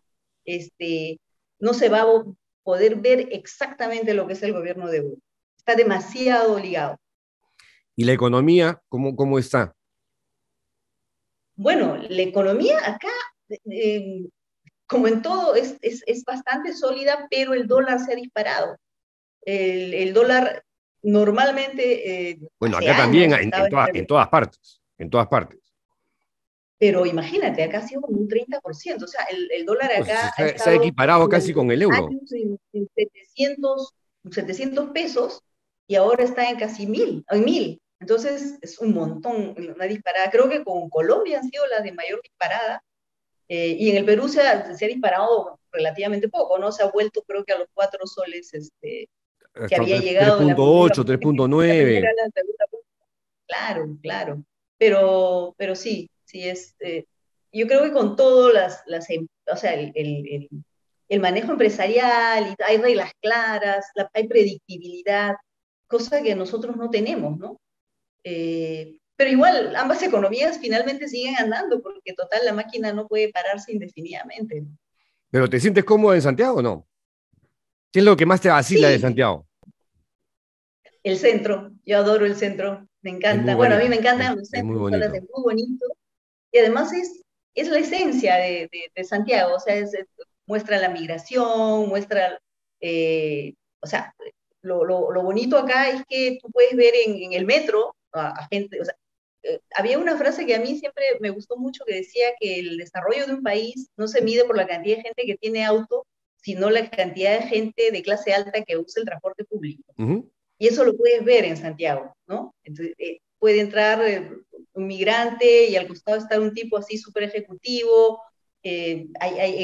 no se va a poder ver exactamente lo que es el gobierno de Evo. Está demasiado ligado. ¿Y la economía cómo está? Bueno, la economía acá, como en todo, es bastante sólida, pero el dólar se ha disparado. El dólar normalmente Bueno, hace acá también, años estaba en todas partes, en todas partes. pero imagínate, acá ha sido como un 30%, o sea, el dólar Pues acá ha se ha estado equiparado casi durante con el euro. años en 700 pesos y ahora está en casi 1000. Entonces es un montón, una disparada. Creo que con Colombia han sido las de mayor disparada, y en el Perú se ha disparado relativamente poco, ¿no? Se ha vuelto creo que a los 4 soles que Hasta había llegado en la primera, 3.8, 3.9. la segunda. Claro, claro. Pero sí, sí es. Yo creo que con todo o sea, el manejo empresarial, y hay reglas claras, hay predictibilidad, cosa que nosotros no tenemos, ¿no? Pero igual, ambas economías finalmente siguen andando, porque total, la máquina no puede pararse indefinidamente, ¿no? ¿Pero te sientes cómodo en Santiago o no? ¿Qué es lo que más te vacila de Sí, Santiago? el centro, yo adoro el centro, me Es muy encanta. Bueno, a mí bonito, me encantan los es muy centros, me parece bonito. muy bonito. Y además es la esencia de Santiago, o sea, muestra la migración, muestra, o sea, lo bonito acá es que tú puedes ver en el metro a gente, o sea, había una frase que a mí siempre me gustó mucho que decía que el desarrollo de un país no se mide por la cantidad de gente que tiene auto, sino la cantidad de gente de clase alta que usa el transporte público. Ujú. Y eso lo puedes ver en Santiago, ¿no? Entonces, puede entrar un migrante y al costado está un tipo así súper ejecutivo. En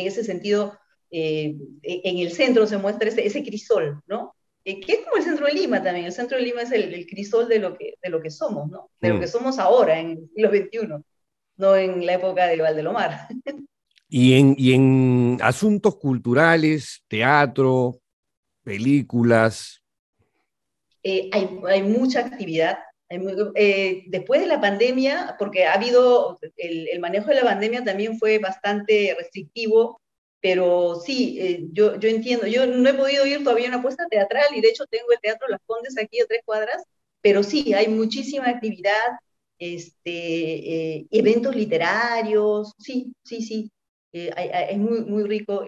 ese sentido, en el centro se muestra ese crisol, ¿no? Que es como el centro de Lima también. El centro de Lima es el crisol de lo que somos, ¿no? De lo que Mm. somos ahora, en el siglo XXI, no en la época de Valdelomar. Y en asuntos culturales, teatro, películas. Hay mucha actividad. Después de la pandemia, porque ha habido, el manejo de la pandemia también fue bastante restrictivo, pero sí, yo entiendo, yo no he podido ir todavía a una puesta teatral y de hecho tengo el Teatro Las Condes aquí a 3 cuadras, pero sí, hay muchísima actividad, eventos literarios, sí, sí, sí. Es muy, muy rico.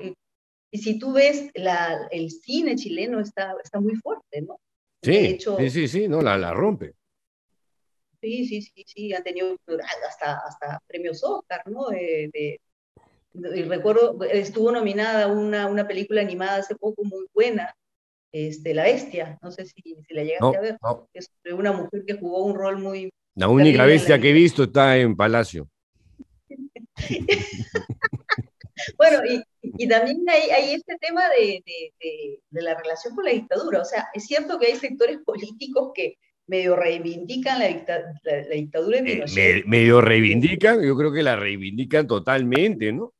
Y si tú ves, el cine chileno está muy fuerte, ¿no? De Sí, sí, hecho, sí, sí, no, la rompe. sí, sí, sí, sí, han tenido hasta premios Oscar, ¿no? Y recuerdo, estuvo nominada una película animada hace poco muy buena, La Bestia, no sé si la llegaste a No, ver, no. es sobre una mujer que jugó un rol muy La única terrible en la bestia que he literatura. visto está en Palacio. Bueno, y también hay este tema de la relación con la dictadura. O sea, es cierto que hay sectores políticos que medio reivindican la dictadura de Pinochet, Medio reivindican, yo creo que la reivindican totalmente, ¿no?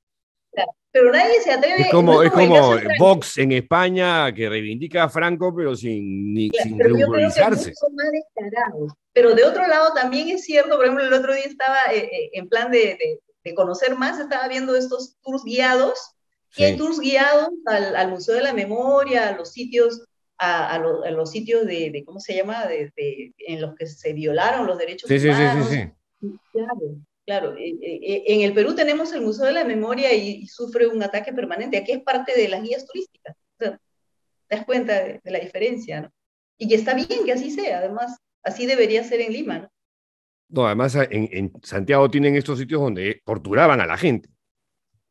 pero nadie se atreve, no es Es como el caso como de Franco, Vox en España que reivindica a Franco, pero sin pero yo creo que ruborizarse. muchos son más descarados. Pero de otro lado también es cierto, por ejemplo, el otro día estaba en plan de conocer más, estaba viendo estos tours guiados, y hay Sí, tours guiados al Museo de la Memoria, a los sitios, a los sitios ¿cómo se llama?, en los que se violaron los derechos sí, sí, sí, sí, humanos. sí. Claro, claro. En el Perú tenemos el Museo de la Memoria y sufre un ataque permanente. Aquí es parte de las guías turísticas. O sea, te das cuenta de la diferencia, ¿no? Y que está bien que así sea, además, así debería ser en Lima, ¿no? No, además en Santiago tienen estos sitios donde torturaban a la gente.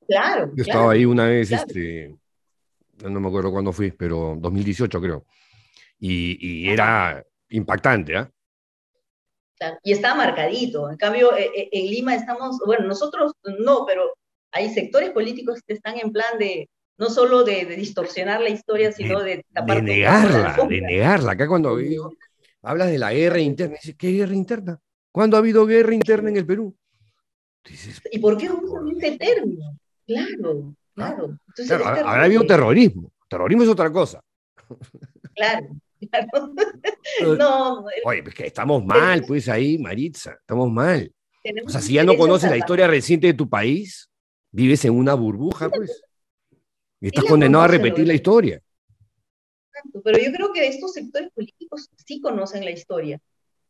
Claro, Yo estaba claro, ahí una vez, claro, no me acuerdo cuándo fui, pero 2018 creo. Y ajá, era impactante, ¿ah? claro. Y está marcadito. En cambio, en Lima estamos, bueno, nosotros no, pero hay sectores políticos que están en plan no solo de distorsionar la historia, sino de tapar todo bajo la De alfombra. negarla. Acá cuando digo, hablas de la guerra interna, dices, ¿qué guerra interna? ¿Cuándo ha habido guerra interna en el Perú? Dices, ¿Y por qué usan por ese Dios. término? Claro, ¿Ah? claro. Entonces Claro, es habrá habido terrible. terrorismo. Terrorismo es otra cosa. Claro, claro. Eh, No, Oye, pues que estamos mal, pues ahí, Maritza, estamos mal. O tenemos sea, si ya no intereses conoces la salvajes. historia reciente de tu país, vives en una burbuja, pues, y Sí estás la condenado a conocen, lo repetir que la pasa historia. es tanto, pero yo creo que estos sectores políticos sí conocen la historia.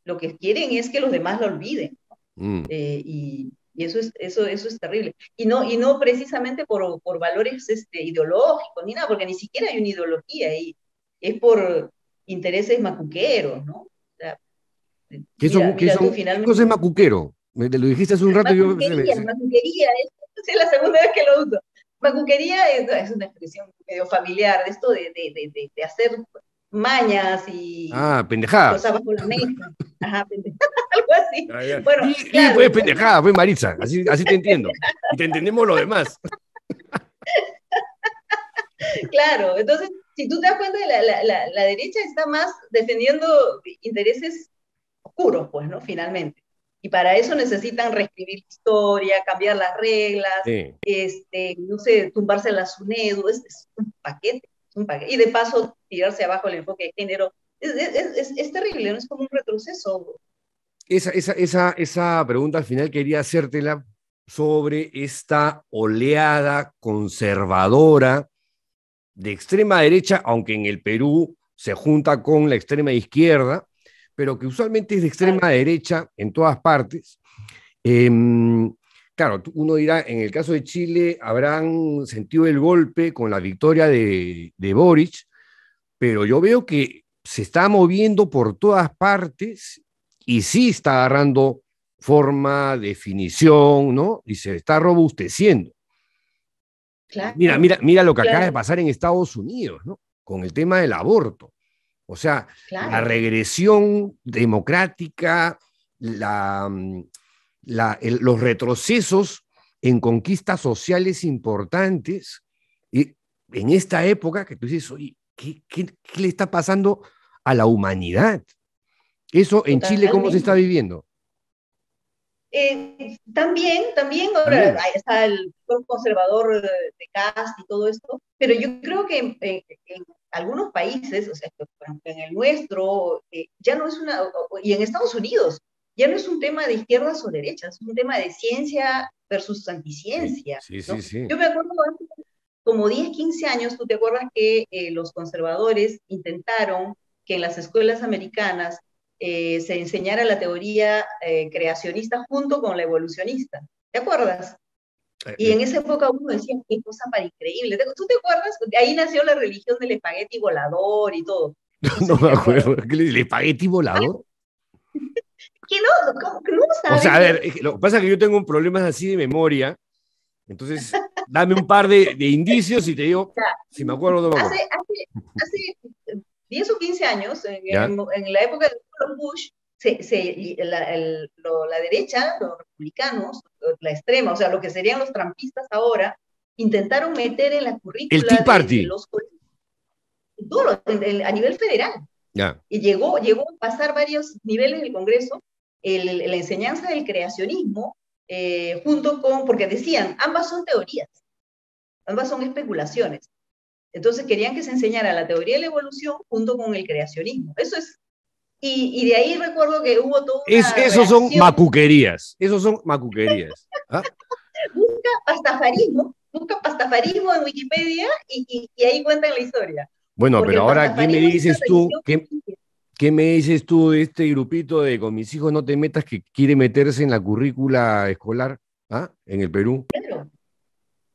Lo que quieren es que los demás la olviden. Mm. Y eso es terrible. Y no precisamente por valores ideológicos ni nada, porque ni siquiera hay una ideología ahí. Es por intereses macuqueros, ¿no? O sea, mira tú ¿Qué cosa es finalmente. macuquero? Te lo dijiste hace un rato y yo Macuquería, es la segunda vez que lo uso. Macuquería es una expresión medio familiar, de esto de hacer mañas Ah, y cosas pendejadas. bajo la mesa. Ajá, algo así. Ah, ya. Bueno, Y claro, pues entonces, pendejadas, pues Maritza, así te entiendo. Y te entendemos lo demás. claro, entonces, si tú te das cuenta, la derecha está más defendiendo intereses oscuros, pues, ¿no? Finalmente. Y para eso necesitan reescribir la historia, cambiar las reglas, Sí. no sé, tumbarse la SUNEDU, es un paquete, es un paquete. Y de paso, tirarse abajo el enfoque de género. Es terrible, ¿no? Es como un retroceso. Esa pregunta al final quería hacértela sobre esta oleada conservadora de extrema derecha, aunque en el Perú se junta con la extrema izquierda, pero que usualmente es de Claro, extrema derecha en todas partes. Eh, claro, uno dirá, en el caso de Chile habrán sentido el golpe con la victoria de Boric, pero yo veo que se está moviendo por todas partes y sí está agarrando forma, definición, ¿no? Y se está robusteciendo. claro, Mira lo que acaba de claro, pasar en Estados Unidos, ¿no? Con el tema del aborto. O sea, la claro. regresión democrática, los retrocesos en conquistas sociales importantes, y en esta época que tú dices, oye, ¿qué le está pasando a la humanidad? Eso en Chile, ¿cómo se está Totalmente. viviendo? También ahora También. ahí está el conservador de Cast y todo esto, pero yo creo que en algunos países, o sea, por ejemplo, en el nuestro, ya no es y en Estados Unidos, ya no es un tema de izquierdas o derechas, es un tema de ciencia versus Sí, anticiencia, sí, sí, ¿no? sí. Yo me acuerdo hace como 10 15 años, tú te acuerdas que los conservadores intentaron que en las escuelas americanas se enseñara la teoría creacionista junto con la evolucionista. ¿Te acuerdas? Y en esa época uno decía, qué cosa para increíble. ¿Tú te acuerdas? Ahí nació la religión del espagueti volador y todo. No sé No si me te acuerdas. acuerdo. ¿Qué ¿El espagueti volador? ¿Qué no? ¿Cómo que no O sea, sabes? a ver, lo que pasa es que yo tengo un problema así de memoria, entonces dame un par de indicios y te digo si me acuerdo o no me acuerdo. Hace 10 o 15 años, ¿Ya? en la época de Bush, la derecha, los republicanos, la extrema, o sea, lo que serían los trampistas ahora, intentaron meter en la El currícula Tea de Party. los colegios, a nivel federal. Ya. Y llegó a pasar varios niveles del Congreso la enseñanza del creacionismo, junto con, porque decían, ambas son teorías, ambas son especulaciones. Entonces querían que se enseñara la teoría de la evolución junto con el creacionismo. Eso es. Y de ahí recuerdo que hubo toda una Esos son reacción. macuquerías. Esos son macuquerías. ¿Ah? Busca pastafarismo en Wikipedia y ahí cuentan la historia. Bueno, Porque pero el ahora, ¿qué me pastafarismo es una dices tú? religión ficticia. ¿Qué me dices tú de este grupito de con mis hijos no te metas que quiere meterse en la currícula escolar, ¿ah? En el Perú? Claro.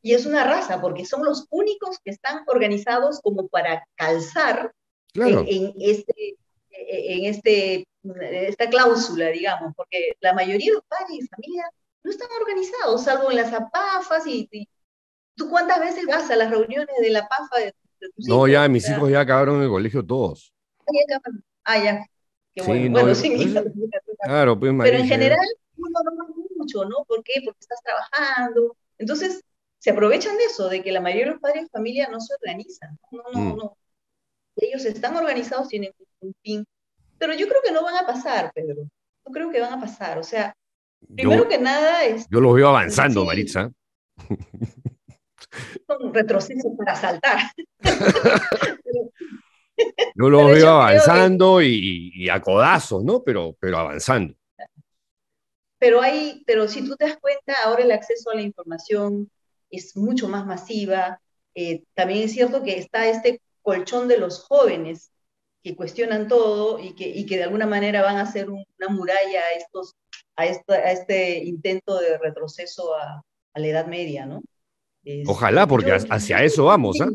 Y es una raza, porque son los únicos que están organizados como para calzar Claro. esta cláusula, digamos, porque la mayoría de los padres y familias no están organizados, salvo en las APAFAS, y tú cuántas veces vas a las reuniones de la APAFA de tus No, hijos, ya, o mis sea, hijos ya acabaron el colegio todos. ya, qué Sí, bueno, no, bueno, sí, pues, claro, pues pero en Marisa. general uno no va mucho, ¿no? ¿Por qué? Porque estás trabajando, entonces se aprovechan de eso, de que la mayoría de los padres de familia no se organizan, no, ellos están organizados, tienen un fin, pero yo creo que no van a pasar, Pedro, no creo que van a pasar, o sea, primero Yo, que nada, yo los veo avanzando, sí, Maritza. son retrocesos para saltar, Yo los pero veo yo creo avanzando y a codazos, ¿no? Pero avanzando. pero si tú te das cuenta, ahora el acceso a la información es mucho más masiva. También es cierto que está este colchón de los jóvenes que cuestionan todo y que de alguna manera van a hacer una muralla a este intento de retroceso a la Edad Media, ¿no? Ojalá, porque hacia eso vamos, ¿ah?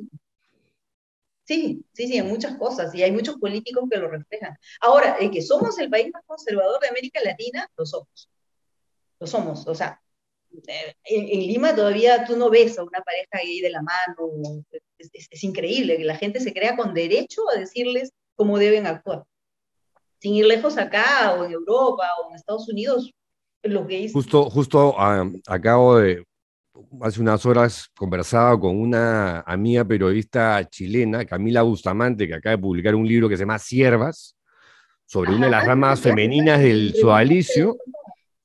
Sí, sí, sí, en muchas cosas, y hay muchos políticos que lo reflejan. Ahora, que somos el país más conservador de América Latina, lo somos, o sea, en Lima todavía tú no ves a una pareja gay de la mano, es increíble que la gente se crea con derecho a decirles cómo deben actuar. Sin ir lejos acá, o en Europa, o en Estados Unidos, los gays... Justo acabo de, hace unas horas, conversaba con una amiga periodista chilena, Camila Bustamante, que acaba de publicar un libro que se llama Siervas, sobre una de las ramas Ya, femeninas le del entrevistaste la vez sodalicio.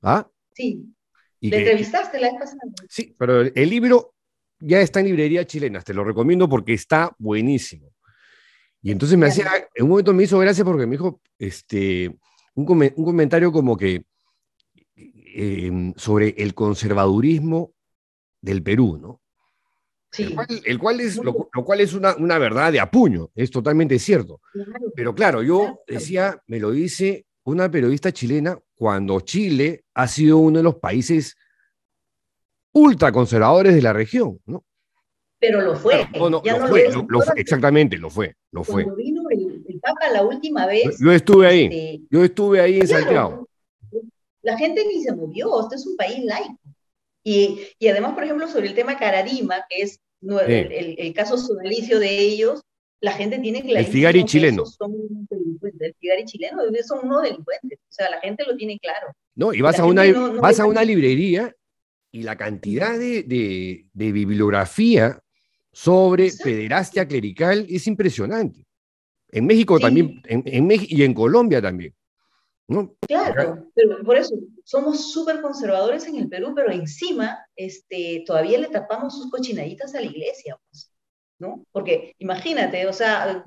pasada. ¿Ah? Sí, Y le que, entrevistaste la vez pasada. sí, pero el libro ya está en librerías chilenas, te lo recomiendo porque está buenísimo. Y entonces me Ya, hacía, en un momento me hizo gracia porque me dijo un comentario como que sobre el conservadurismo del Perú, ¿no? sí, Lo cual es una verdad de apuño, es totalmente cierto. claro, Pero claro, yo claro. decía, me lo dice una periodista chilena cuando Chile ha sido uno de los países ultraconservadores de la región, ¿no? Pero lo Claro, fue, no, no, ya no lo es. exactamente, lo fue. Cuando vino el Papa la última vez, Yo estuve ahí en Santiago. claro, la gente ni se movió, este es un país laico. Y además, por ejemplo, sobre el tema Caradima, que es Sí. el caso sodalicio de ellos, la gente tiene El Figari clarísimo que chileno, esos son delincuentes. El Figari chileno, son unos delincuentes. O sea, la gente lo tiene claro. ¿no? Y Y la gente no vas a deja... una librería y la cantidad de bibliografía sobre Exacto. pederastia clerical es impresionante. En México también, Sí, en México y en Colombia también, ¿no? claro, pero por eso somos súper conservadores en el Perú, pero encima todavía le tapamos sus cochinaditas a la iglesia, pues, ¿no? Porque imagínate, o sea,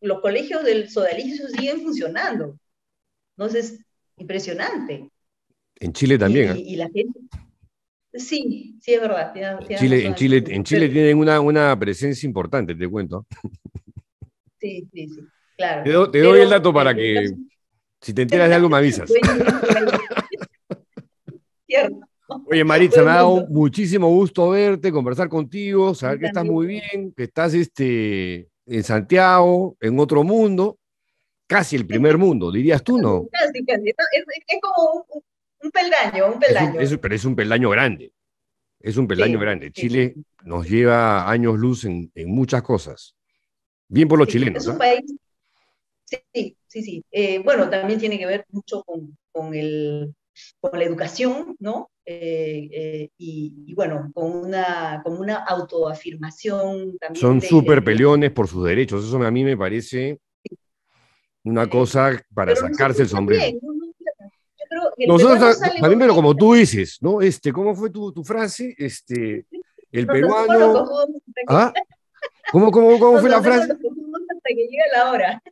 los colegios del sodalicio siguen funcionando. Entonces, impresionante. En Chile también, ¿eh? Y la gente, sí, sí es verdad, tienes razón en ese En punto. Chile tienen una presencia importante, te cuento. Sí, sí, sí, claro. Te doy el Pero dato para el que caso, si te enteras de algo me avisas. bueno, cierto. Oye, Maritza, me ha dado mundo. muchísimo gusto verte, conversar contigo, saber que estás También. muy bien, que estás en Santiago, en otro mundo, casi el primer mundo, dirías tú, ¿no? Casi, casi. Es como un peldaño, un peldaño. Pero es un peldaño grande, es un peldaño Sí, grande. sí, Chile sí. nos lleva años luz en muchas cosas. Bien por los Sí, chilenos, es un ¿ah? país, sí, sí, sí. Bueno, también tiene que ver mucho con la educación, ¿no? Y bueno, con una autoafirmación también Son de súper identidad. peleones por sus derechos, eso a mí me parece una Sí. cosa para Pero sacarse el nosotros sombrero. también, ¿no? Yo creo que el Nosotros peruano sale también, con pero bien, como tú dices, ¿no? ¿Cómo fue tu frase? El nos hacemos los peruano, cojudos ¿ah? ¿Cómo nos fue la hacemos frase? los cojudos hasta que llega la hora.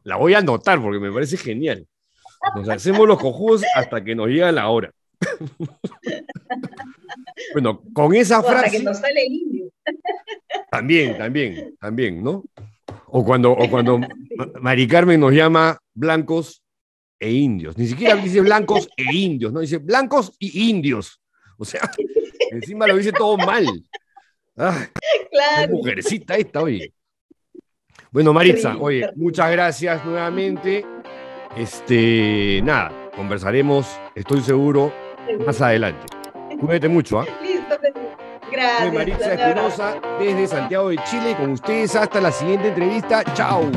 La voy a anotar porque me parece genial. Nos hacemos los cojudos hasta que nos llega la hora. Bueno, con esa O hasta que frase, nos sale el indio. también, ¿no? O cuando Mari Carmen nos llama blancos e indios. Ni siquiera dice blancos e indios, ¿no? Dice blancos y indios. O sea, encima lo dice todo mal. Ah, qué Claro, mujercita esta, oye. Bueno, Maritza, terrible, oye, terrible. muchas gracias nuevamente. Nada, conversaremos, estoy seguro, más adelante. Cuídate mucho, ¿ah? Listo, Soy gracias. Maritza Un abrazo. Espinosa desde Santiago de Chile. Con ustedes hasta la siguiente entrevista. Chao.